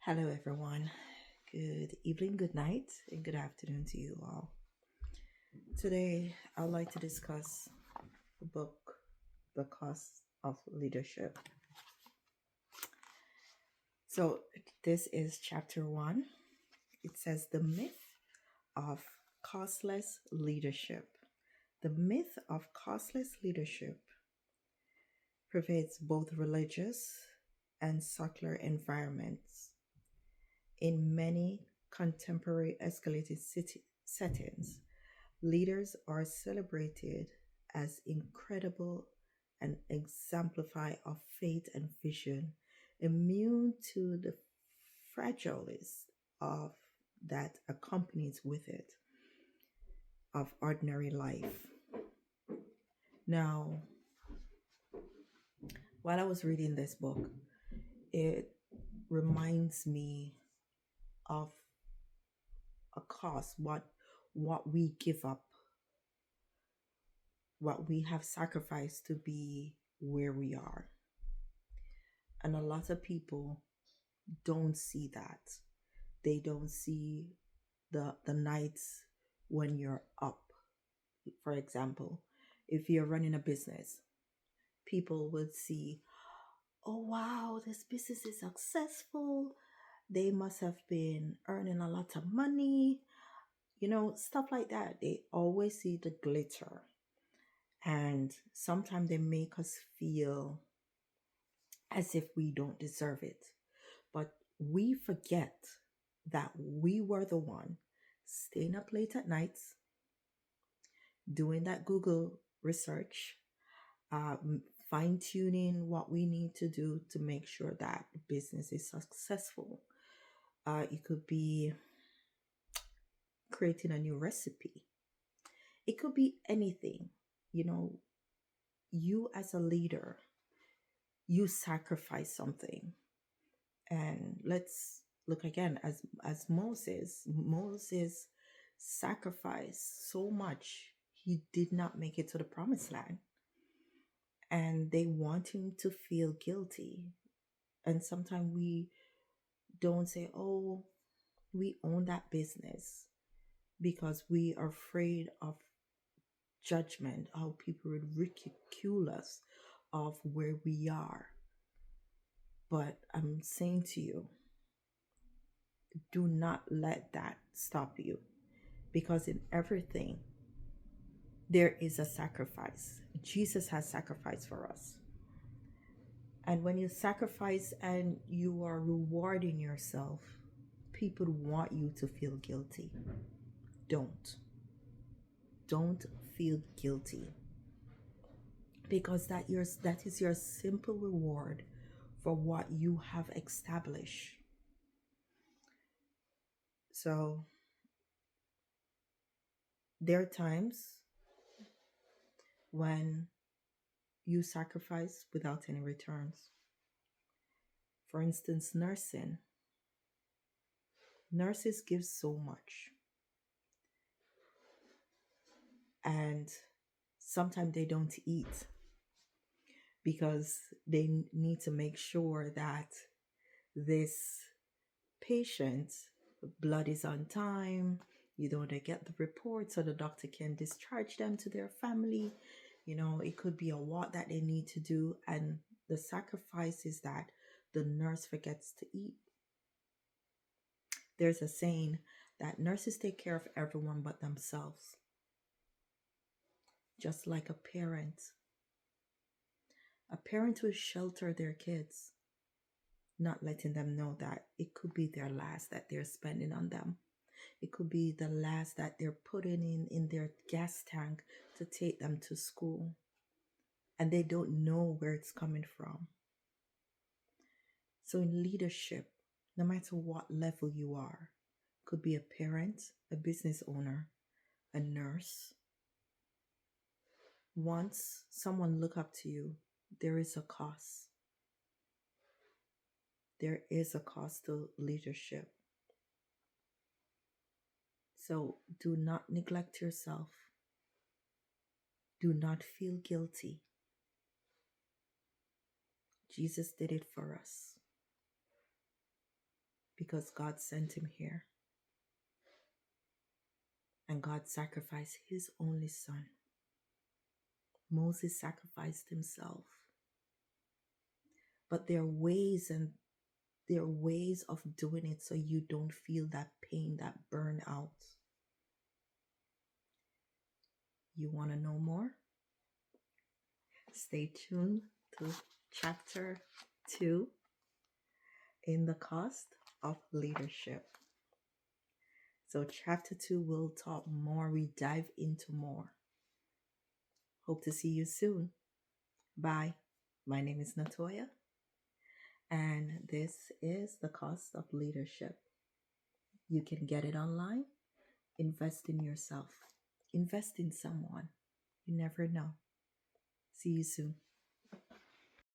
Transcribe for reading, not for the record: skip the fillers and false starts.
Hello, everyone. Good evening, good night, and good afternoon to you all. Today, I'd like to discuss the book, The Cost of Leadership. So, this is chapter one. It says the myth of costless leadership. The myth of costless leadership pervades both religious and secular environments. In many contemporary escalated settings, leaders are celebrated as incredible and exemplify of faith and vision, immune to the fragiles of that accompanies with it of ordinary life. Now, while I was reading this book, it reminds me of a cost, what we give up, what we have sacrificed to be where we are. And a lot of people don't see that. They don't see the nights when you're up. For example, if you're running a business, people would see, oh wow, this business is successful. They must have been earning a lot of money, stuff like that. They always see the glitter. And sometimes they make us feel as if we don't deserve it. But we forget that we were the one staying up late at nights, doing that Google research, fine tuning what we need to do to make sure that the business is successful. It could be creating a new recipe, it could be anything. You know, you as a leader, you sacrifice something. And let's look again as Moses sacrificed so much, he did not make it to the promised land, and they want him to feel guilty. And sometimes we don't say, oh, we own that business, because we are afraid of judgment, how people would ridicule us of where we are. But I'm saying to you, do not let that stop you, because in everything there is a sacrifice. Jesus has sacrificed for us. And when you sacrifice and you are rewarding yourself, people want you to feel guilty. Don't. Don't feel guilty, because that is your simple reward for what you have established. So there are times when you sacrifice without any returns. For instance, nursing. Nurses give so much, and sometimes they don't eat because they need to make sure that this patient blood is on time. You don't get the report so the doctor can discharge them to their family. It could be a lot that they need to do, and the sacrifice is that the nurse forgets to eat. There's a saying that nurses take care of everyone but themselves. Just like a parent. A parent will shelter their kids, not letting them know that it could be their last that they're spending on them. It could be the last that they're putting in their gas tank to take them to school. And they don't know where it's coming from. So in leadership, no matter what level you are, could be a parent, a business owner, a nurse. Once someone look up to you, there is a cost. There is a cost to leadership. So do not neglect yourself. Do not feel guilty. Jesus did it for us. because God sent him here and God sacrificed his only son. Moses sacrificed himself. But there are ways of doing it so you don't feel that pain, that burnout. You want to know more? Stay tuned to chapter 2 in the cost of leadership. So chapter 2 will talk more, we dive into more. Hope to see you soon. Bye. My name is Natoya, and this is the cost of leadership. You can get it online. Invest in yourself. Invest in someone. You never know. See you soon.